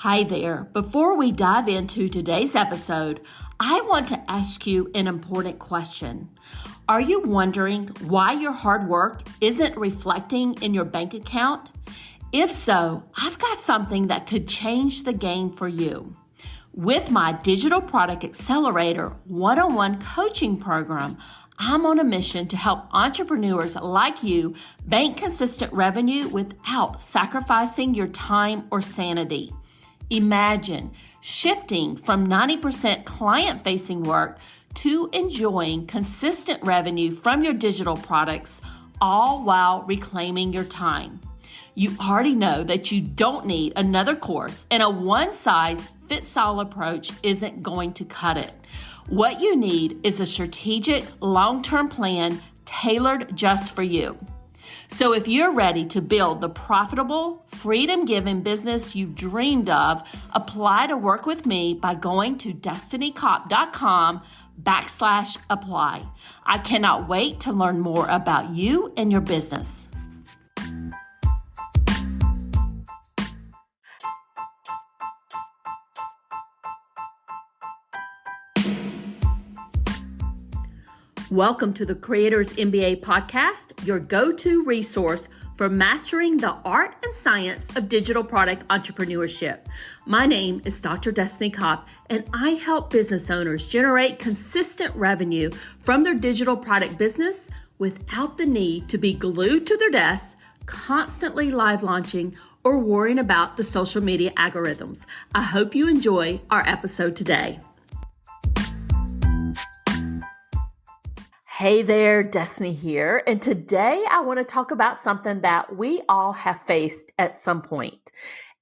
Hi there. Before we dive into today's episode, I want to ask you an important question. Are you wondering why your hard work isn't reflecting in your bank account? If so, I've got something that could change the game for you. With my Digital Product Accelerator one-on-one coaching program, I'm on a mission to help entrepreneurs like you bank consistent revenue without sacrificing your time or sanity. Imagine shifting from 90% client-facing work to enjoying consistent revenue from your digital products, all while reclaiming your time. You already know that you don't need another course, and a one-size-fits-all approach isn't going to cut it. What you need is a strategic, long-term plan tailored just for you. So if you're ready to build the profitable, freedom-giving business you've dreamed of, apply to work with me by going to destinycop.com/apply. I cannot wait to learn more about you and your business. Welcome to the Creators MBA podcast, your go-to resource for mastering the art and science of digital product entrepreneurship. My name is Dr. Destiny Kopp, and I help business owners generate consistent revenue from their digital product business without the need to be glued to their desks, constantly live launching, or worrying about the social media algorithms. I hope you enjoy our episode today. Hey there, Destiny here, and today I want to talk about something that we all have faced at some point,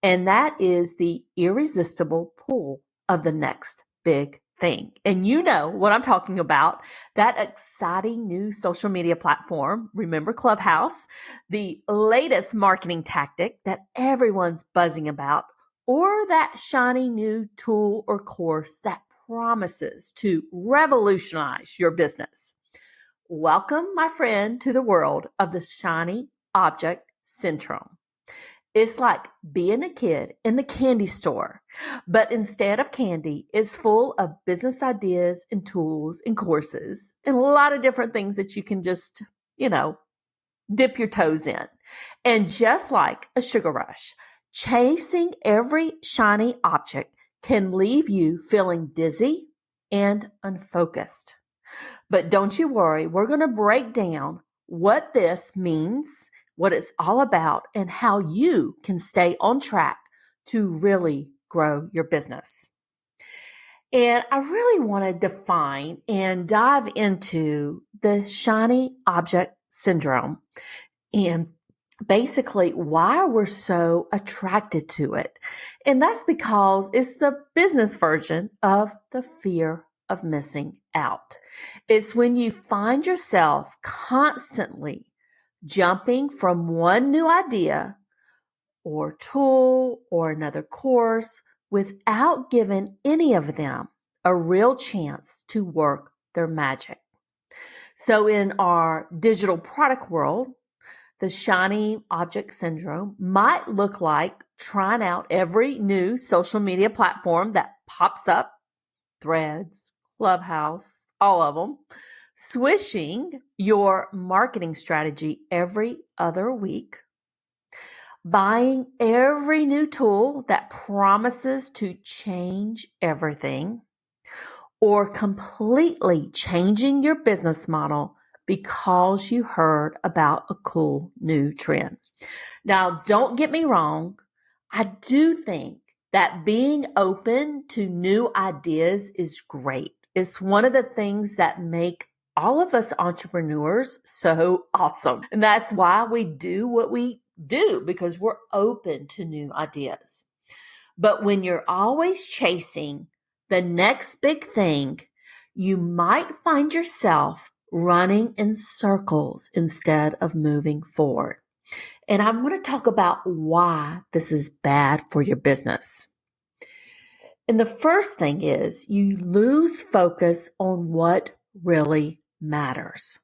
and that is the irresistible pull of the next big thing. And you know what I'm talking about, that exciting new social media platform, remember Clubhouse, the latest marketing tactic that everyone's buzzing about, or that shiny new tool or course that promises to revolutionize your business. Welcome, my friend, to the world of the shiny object syndrome. It's like being a kid in the candy store, but instead of candy, it's full of business ideas and tools and courses and a lot of different things that you can just, dip your toes in. And just like a sugar rush, chasing every shiny object can leave you feeling dizzy and unfocused. But don't you worry, we're going to break down what this means, what it's all about, and how you can stay on track to really grow your business. And I really want to define and dive into the shiny object syndrome and basically why we're so attracted to it. And that's because it's the business version of the fear of missing out. It's when you find yourself constantly jumping from one new idea or tool or another course without giving any of them a real chance to work their magic. So in our digital product world, the shiny object syndrome might look like trying out every new social media platform that pops up, Threads, Clubhouse, all of them, swishing your marketing strategy every other week, buying every new tool that promises to change everything, or completely changing your business model because you heard about a cool new trend. Now, don't get me wrong. I do think that being open to new ideas is great. It's one of the things that make all of us entrepreneurs so awesome. And that's why we do what we do, because we're open to new ideas. But when you're always chasing the next big thing, you might find yourself running in circles instead of moving forward. And I'm going to talk about why this is bad for your business. And the first thing is you lose focus on what really matters.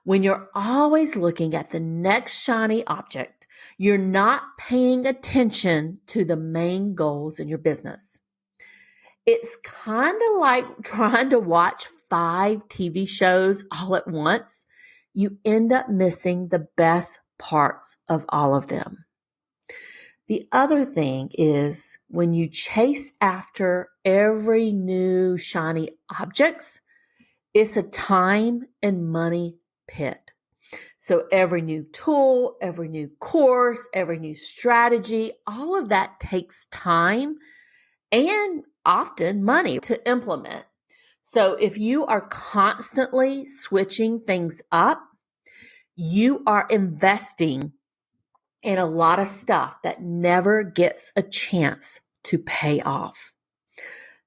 When you're always looking at the next shiny object, You're not paying attention to the main goals in your business. It's kind of like trying to watch 5 TV shows all at once. You end up missing the best parts of all of them. The other thing is when you chase after every new shiny objects, it's a time and money pit. So every new tool, every new course, every new strategy, all of that takes time and often money to implement. So if you are constantly switching things up, you are investing in a lot of stuff that never gets a chance to pay off.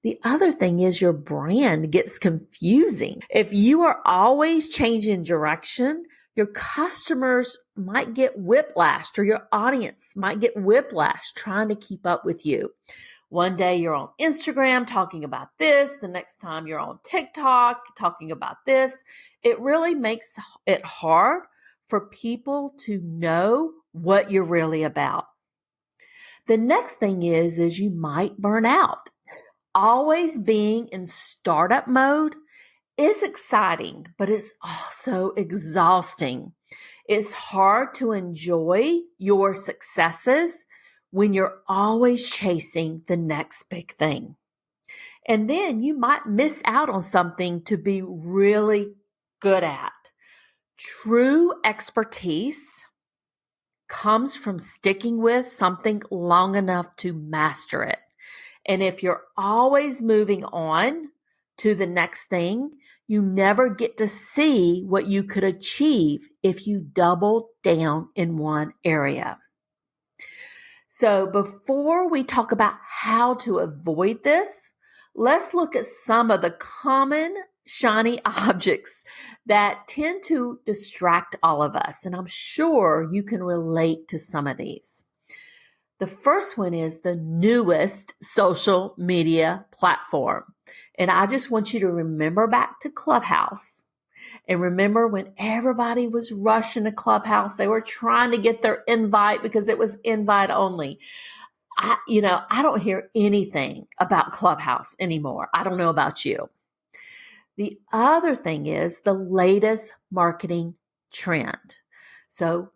The other thing is your brand gets confusing. If you are always changing direction, your customers might get whiplashed, or your audience might get whiplashed trying to keep up with you. One day you're on Instagram talking about this. The next time you're on TikTok talking about this. It really makes it hard for people to know what you're really about. The next thing is you might burn out. Always being in startup mode is exciting, but it's also exhausting. It's hard to enjoy your successes when you're always chasing the next big thing. And then you might miss out on something to be really good at. True expertise comes from sticking with something long enough to master it. And if you're always moving on to the next thing, you never get to see what you could achieve if you doubled down in one area. So before we talk about how to avoid this, let's look at some of the common shiny objects that tend to distract all of us. And I'm sure you can relate to some of these. The first one is the newest social media platform. And I just want you to remember back to Clubhouse. And remember when everybody was rushing to Clubhouse, they were trying to get their invite because it was invite only. I don't hear anything about Clubhouse anymore. I don't know about you. The other thing is the latest marketing trend. So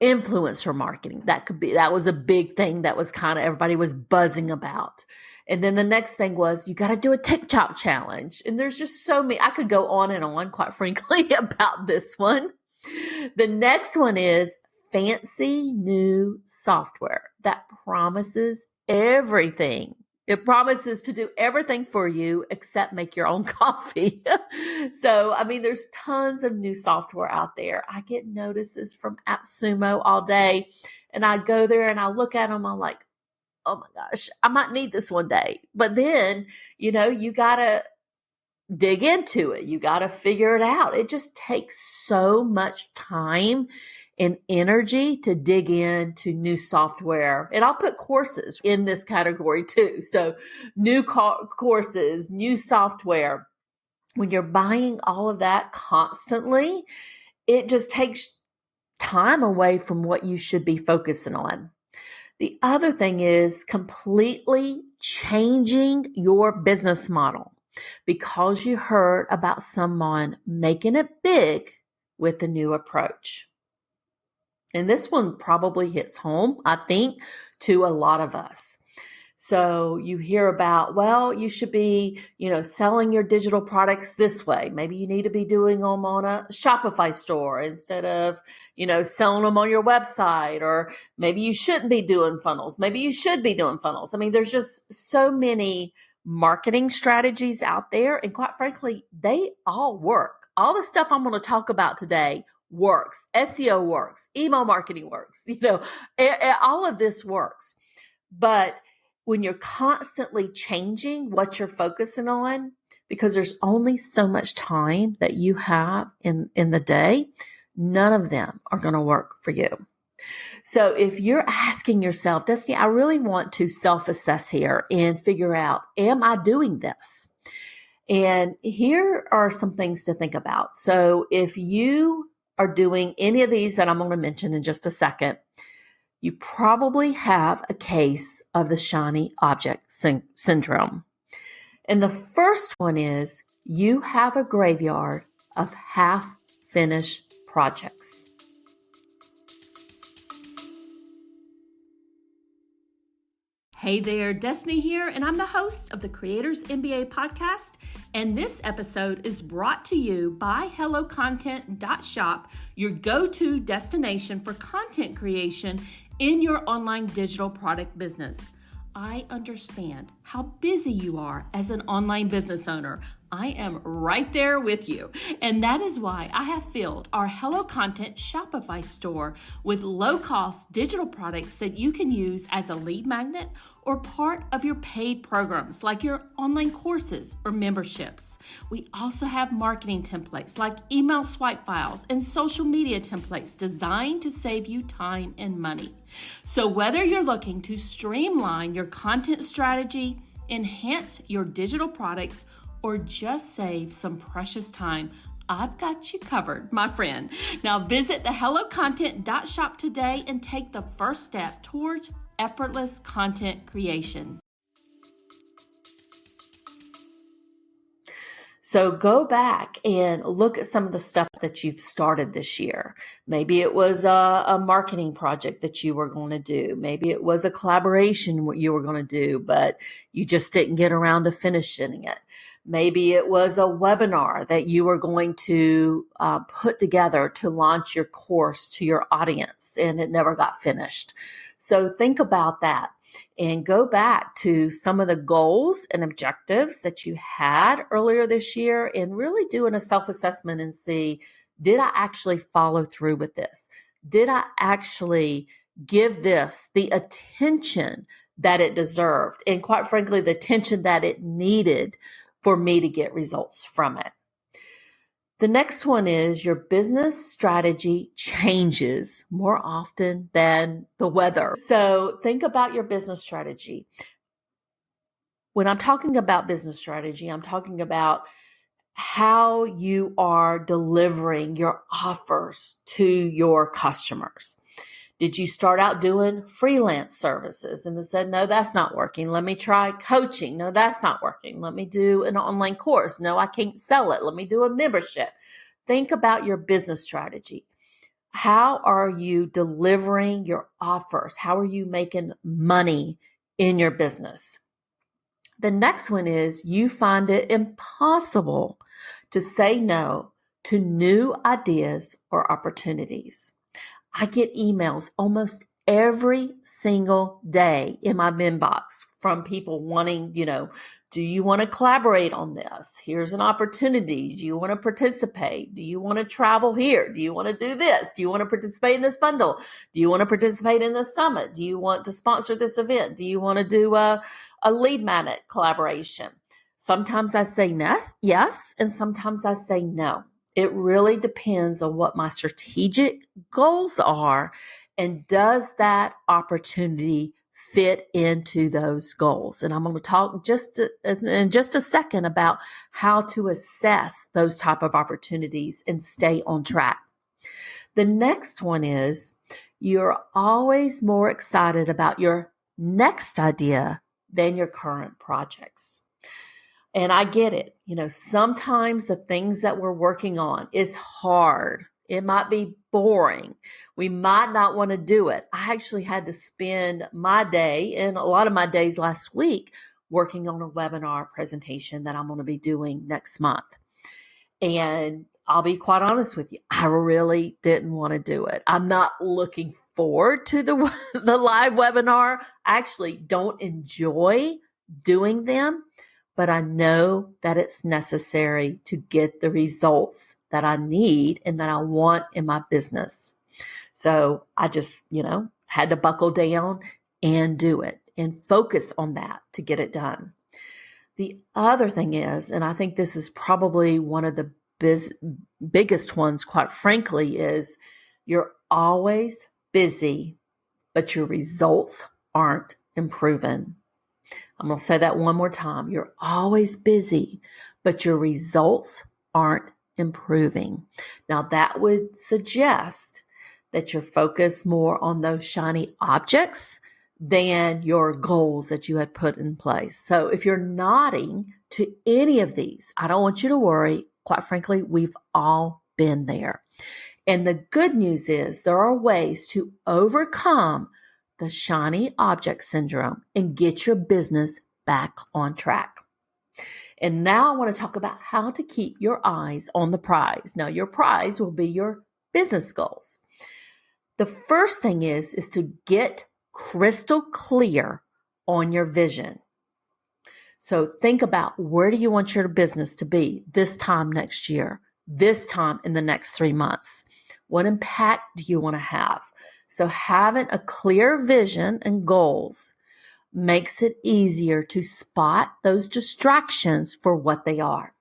influencer marketing, that was a big thing that was kind of everybody was buzzing about. And then the next thing was you got to do a TikTok challenge. And there's just so many, I could go on and on, quite frankly, about this one. The next one is fancy new software that promises everything. It promises to do everything for you except make your own coffee. So, there's tons of new software out there. I get notices from AppSumo all day, and I go there and I look at them. I'm like, oh my gosh, I might need this one day. But then, you got to dig into it. You got to figure it out. It just takes so much time and energy to dig into new software. And I'll put courses in this category too. So new courses, new software. When you're buying all of that constantly, it just takes time away from what you should be focusing on. The other thing is completely changing your business model because you heard about someone making it big with a new approach. And this one probably hits home, I think, to a lot of us. So you hear about, well, you should be, selling your digital products this way. Maybe you need to be doing them on a Shopify store instead of, selling them on your website. Or maybe you shouldn't be doing funnels. Maybe you should be doing funnels. There's just so many marketing strategies out there. And quite frankly, they all work. All the stuff I'm going to talk about today works. SEO works. Email marketing works. All of this works. But when you're constantly changing what you're focusing on, because there's only so much time that you have in the day, none of them are going to work for you. So if you're asking yourself, Destiny, I really want to self-assess here and figure out, am I doing this? And here are some things to think about. So if you are doing any of these that I'm going to mention in just a second, you probably have a case of the shiny object syndrome. And the first one is you have a graveyard of half-finished projects. Hey there, Destiny here, and I'm the host of the Creators MBA podcast. And this episode is brought to you by HelloContent.shop, your go-to destination for content creation in your online digital product business. I understand how busy you are as an online business owner. I am right there with you. And that is why I have filled our Hello Content Shopify store with low-cost digital products that you can use as a lead magnet or part of your paid programs like your online courses or memberships. We also have marketing templates like email swipe files and social media templates designed to save you time and money. So whether you're looking to streamline your content strategy, enhance your digital products, or just save some precious time, I've got you covered, my friend. Now visit the HelloContent.shop today and take the first step towards effortless content creation. So go back and look at some of the stuff that you've started this year. Maybe it was a marketing project that you were going to do. Maybe it was a collaboration what you were going to do, but you just didn't get around to finishing it. Maybe it was a webinar that you were going to put together to launch your course to your audience and it never got finished. So think about that and go back to some of the goals and objectives that you had earlier this year and really doing a self-assessment and see, did I actually follow through with this? Did I actually give this the attention that it deserved? And quite frankly, the attention that it needed for me to get results from it. The next one is your business strategy changes more often than the weather. So think about your business strategy. When I'm talking about business strategy, I'm talking about how you are delivering your offers to your customers. Did you start out doing freelance services and then said, no, that's not working. Let me try coaching. No, that's not working. Let me do an online course. No, I can't sell it. Let me do a membership. Think about your business strategy. How are you delivering your offers? How are you making money in your business? The next one is you find it impossible to say no to new ideas or opportunities. I get emails almost every single day in my inbox from people wanting, do you want to collaborate on this? Here's an opportunity. Do you want to participate? Do you want to travel here? Do you want to do this? Do you want to participate in this bundle? Do you want to participate in this summit? Do you want to sponsor this event? Do you want to do a lead magnet collaboration? Sometimes I say yes, and sometimes I say no. It really depends on what my strategic goals are and does that opportunity fit into those goals. And I'm going to talk in just a second about how to assess those type of opportunities and stay on track. The next one is you're always more excited about your next idea than your current projects. And I get it. Sometimes the things that we're working on is hard. It might be boring. We might not want to do it. I actually had to spend my day and a lot of my days last week working on a webinar presentation that I'm going to be doing next month. And I'll be quite honest with you. I really didn't want to do it. I'm not looking forward to the live webinar. I actually don't enjoy doing them. But I know that it's necessary to get the results that I need and that I want in my business. So I just, had to buckle down and do it and focus on that to get it done. The other thing is, and I think this is probably one of the biggest ones, quite frankly, is you're always busy, but your results aren't improving. I'm going to say that one more time. You're always busy, but your results aren't improving. Now, that would suggest that you're focused more on those shiny objects than your goals that you had put in place. So if you're nodding to any of these, I don't want you to worry. Quite frankly, we've all been there. And the good news is there are ways to overcome the shiny object syndrome and get your business back on track. And now I want to talk about how to keep your eyes on the prize. Now, your prize will be your business goals. The first thing is to get crystal clear on your vision. So think about, where do you want your business to be this time next year, this time in the next 3 months? What impact do you want to have? So having a clear vision and goals makes it easier to spot those distractions for what they are.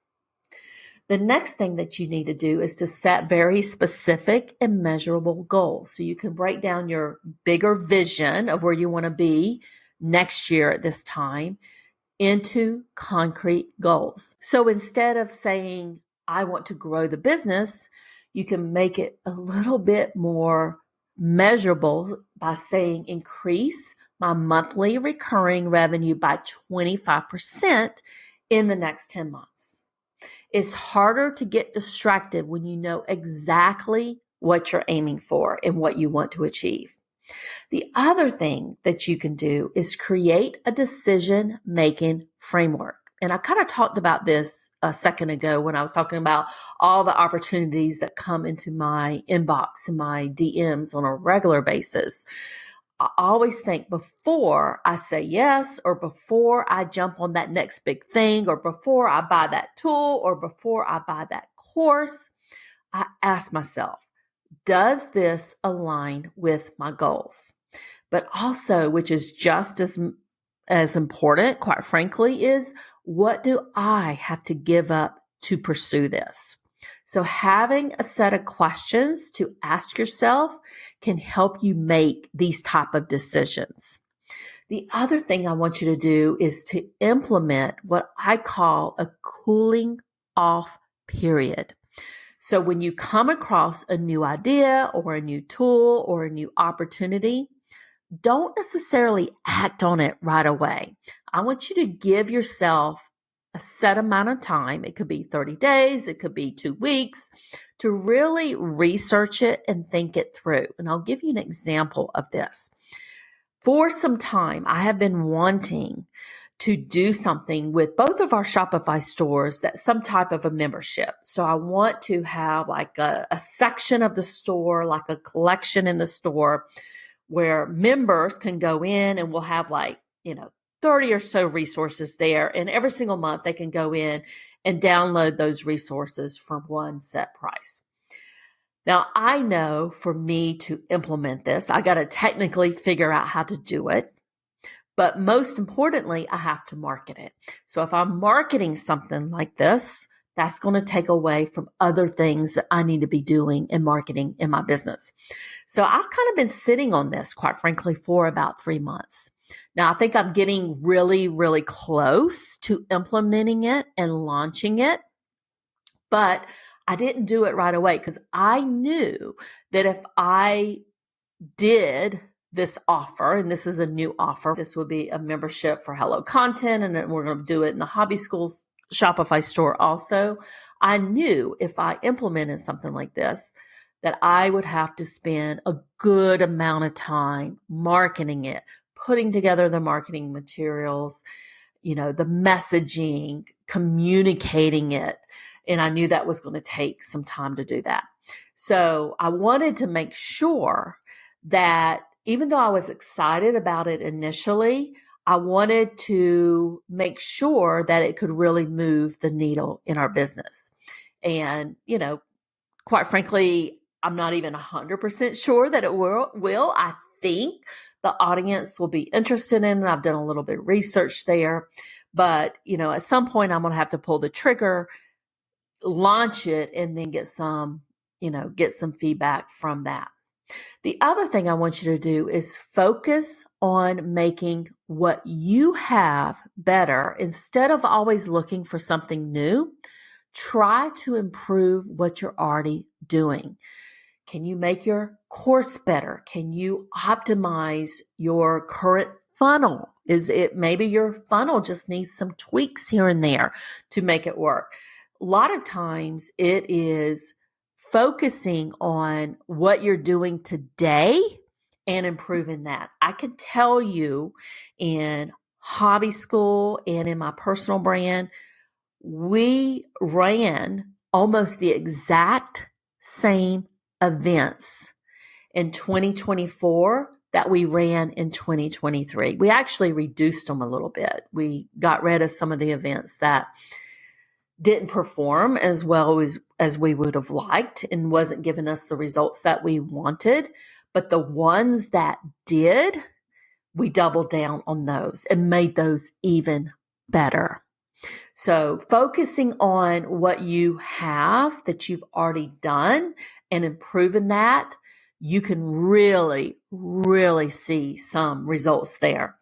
The next thing that you need to do is to set very specific and measurable goals. So you can break down your bigger vision of where you want to be next year at this time into concrete goals. So instead of saying, I want to grow the business, you can make it a little bit more measurable by saying, increase my monthly recurring revenue by 25% in the next 10 months. It's harder to get distracted when you know exactly what you're aiming for and what you want to achieve. The other thing that you can do is create a decision-making framework. And I kind of talked about this a second ago when I was talking about all the opportunities that come into my inbox and my DMs on a regular basis. I always think before I say yes, or before I jump on that next big thing, or before I buy that tool, or before I buy that course, I ask myself, does this align with my goals? But also, which is just as important, quite frankly, is, what do I have to give up to pursue this? So having a set of questions to ask yourself can help you make these type of decisions. The other thing I want you to do is to implement what I call a cooling off period. So when you come across a new idea or a new tool or a new opportunity, don't necessarily act on it right away. I want you to give yourself a set amount of time. It could be 30 days, it could be 2 weeks, to really research it and think it through. And I'll give you an example of this. For some time, I have been wanting to do something with both of our Shopify stores, that's some type of a membership. So I want to have like a section of the store, like a collection in the store, where members can go in and we'll have 30 or so resources there. And every single month they can go in and download those resources for one set price. Now, I know for me to implement this, I got to technically figure out how to do it. But most importantly, I have to market it. So if I'm marketing something like this, that's going to take away from other things that I need to be doing in marketing in my business. So I've kind of been sitting on this, quite frankly, for about 3 months. Now, I think I'm getting really, really close to implementing it and launching it, but I didn't do it right away because I knew that if I did this offer, and this is a new offer, this would be a membership for Hello Content, and then we're going to do it in the Hobby School Shopify store also. I knew if I implemented something like this, that I would have to spend a good amount of time marketing it, putting together the marketing materials, the messaging, communicating it. And I knew that was going to take some time to do that. So I wanted to make sure that even though I was excited about it initially, I wanted to make sure that it could really move the needle in our business. And, quite frankly, I'm not even 100% sure that it will. I think the audience will be interested in it. I've done a little bit of research there. But, at some point I'm going to have to pull the trigger, launch it, and then get some feedback from that. The other thing I want you to do is focus on making what you have better. Instead of always looking for something new, try to improve what you're already doing. Can you make your course better? Can you optimize your current funnel? Is it maybe your funnel just needs some tweaks here and there to make it work? A lot of times it is focusing on what you're doing today and improving that. I could tell you in hobby school and in my personal brand, we ran almost the exact same events in 2024 that we ran in 2023. We actually reduced them a little bit. We got rid of some of the events that didn't perform as well as we would have liked and wasn't giving us the results that we wanted. But the ones that did, we doubled down on those and made those even better. So focusing on what you have that you've already done and improving that, you can really, really see some results there.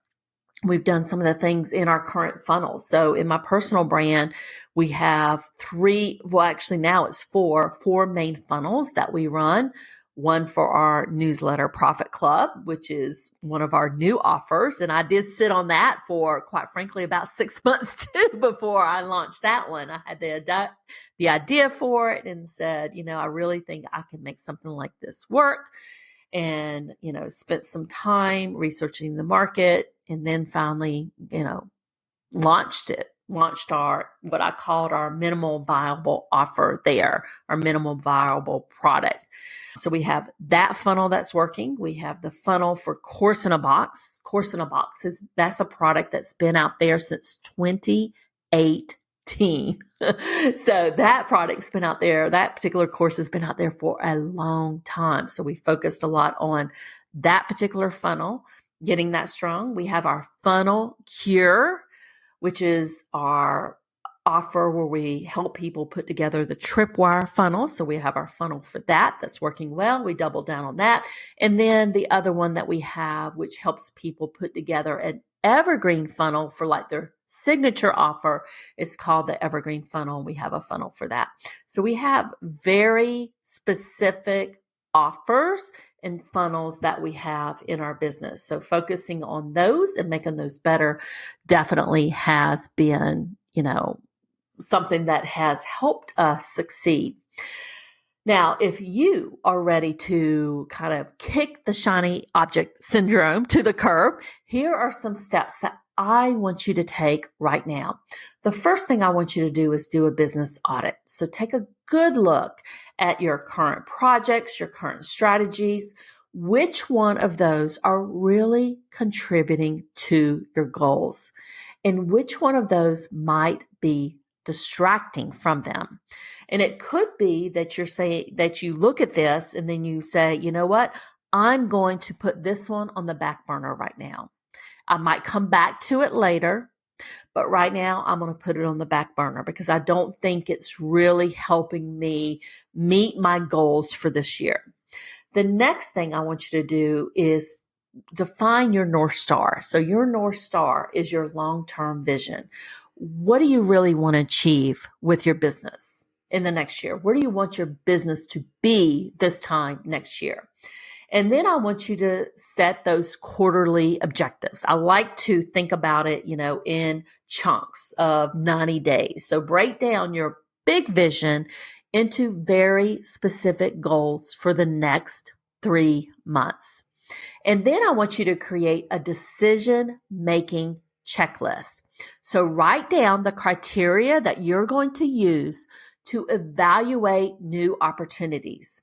We've done some of the things in our current funnel. So in my personal brand, we have now it's four main funnels that we run. One for our newsletter Profit Club, which is one of our new offers. And I did sit on that for, quite frankly, about 6 months too before I launched that one. I had the idea for it and said, I really think I can make something like this work. And, spent some time researching the market and then finally, launched what I called our minimal viable offer there, our minimal viable product. So we have that funnel that's working. We have the funnel for Course in a Box. Course in a Box that's a product that's been out there since 2018. So that product's been out there. That particular course has been out there for a long time. So we focused a lot on that particular funnel, getting that strong. We have our funnel cure, which is our offer where we help people put together the tripwire funnel. So we have our funnel for that's working well. We double down on that. And then the other one that we have, which helps people put together an evergreen funnel for like their signature offer, is called the evergreen funnel. We have a funnel for that. So we have very specific offers and funnels that we have in our business. So focusing on those and making those better definitely has been, something that has helped us succeed. Now, if you are ready to kind of kick the shiny object syndrome to the curb, here are some steps that I want you to take right now. The first thing I want you to do is do a business audit. So take a good look at your current projects, your current strategies. Which one of those are really contributing to your goals? And which one of those might be distracting from them? And it could be that you look at this and then you say, you know what? I'm going to put this one on the back burner right now. I might come back to it later, but right now I'm going to put it on the back burner because I don't think it's really helping me meet my goals for this year. The next thing I want you to do is define your North Star. So your North Star is your long-term vision. What do you really want to achieve with your business in the next year? Where do you want your business to be this time next year? And then I want you to set those quarterly objectives. I like to think about it, in chunks of 90 days. So break down your big vision into very specific goals for the next 3 months. And then I want you to create a decision-making checklist. So write down the criteria that you're going to use to evaluate new opportunities.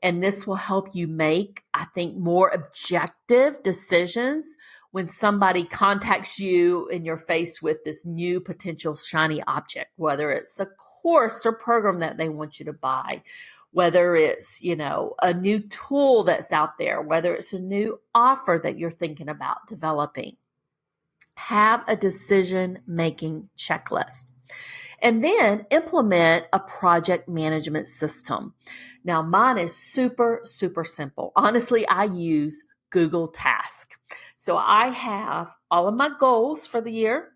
And this will help you make, I think, more objective decisions when somebody contacts you and you're faced with this new potential shiny object, whether it's a course or program that they want you to buy, whether it's, a new tool that's out there, whether it's a new offer that you're thinking about developing. Have a decision-making checklist. And then implement a project management system. Now, mine is super, super simple. Honestly, I use Google Task. So I have all of my goals for the year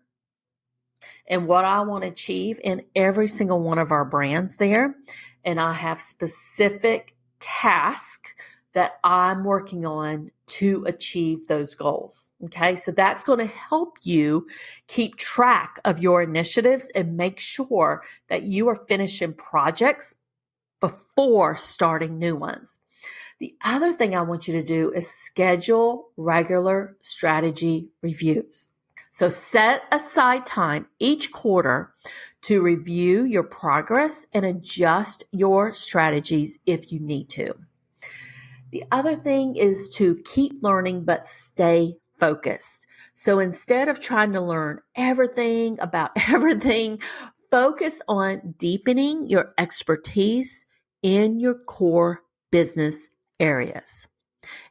and what I want to achieve in every single one of our brands there. And I have specific tasks that I'm working on to achieve those goals. Okay, so that's going to help you keep track of your initiatives and make sure that you are finishing projects before starting new ones. The other thing I want you to do is schedule regular strategy reviews. So set aside time each quarter to review your progress and adjust your strategies if you need to. The other thing is to keep learning but stay focused. So instead of trying to learn everything about everything, focus on deepening your expertise in your core business areas.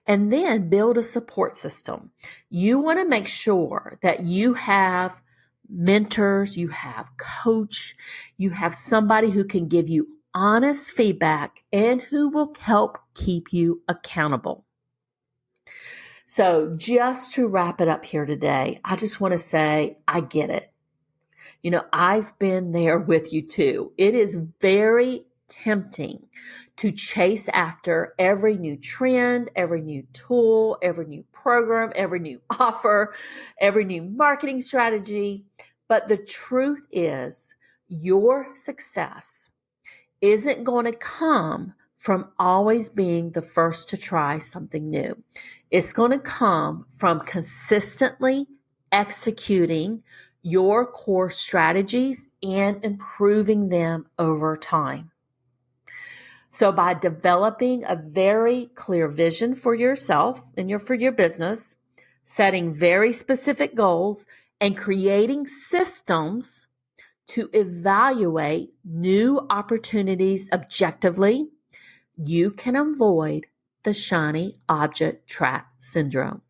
And then build a support system. You want to make sure that you have mentors, you have coach, you have somebody who can give you honest feedback and who will help keep you accountable. So just to wrap it up here today, I just want to say, I get it. I've been there with you too. It is very tempting to chase after every new trend, every new tool, every new program, every new offer, every new marketing strategy. But the truth is, your success isn't going to come from always being the first to try something new. It's going to come from consistently executing your core strategies and improving them over time. So by developing a very clear vision for yourself and for your business, setting very specific goals, and creating systems to evaluate new opportunities objectively, you can avoid the shiny object trap syndrome.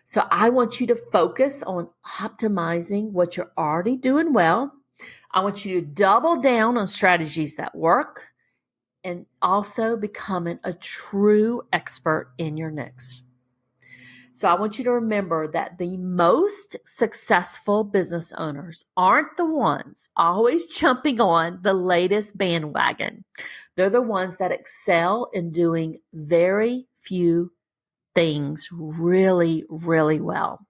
So I want you to focus on optimizing what you're already doing well. I want you to double down on strategies that work and also becoming a true expert in your niche. So I want you to remember that the most successful business owners aren't the ones always jumping on the latest bandwagon. They're the ones that excel in doing very few things really, really well.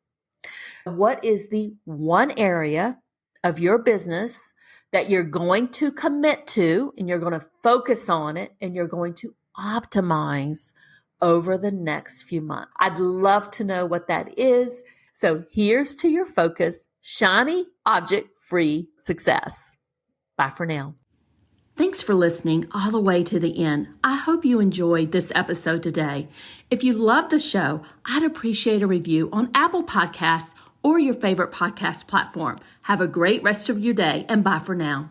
What is the one area of your business that you're going to commit to and you're going to focus on it and you're going to optimize over the next few months? I'd love to know what that is. So here's to your focus, shiny, object-free success. Bye for now. Thanks for listening all the way to the end. I hope you enjoyed this episode today. If you love the show, I'd appreciate a review on Apple Podcasts or your favorite podcast platform. Have a great rest of your day, and bye for now.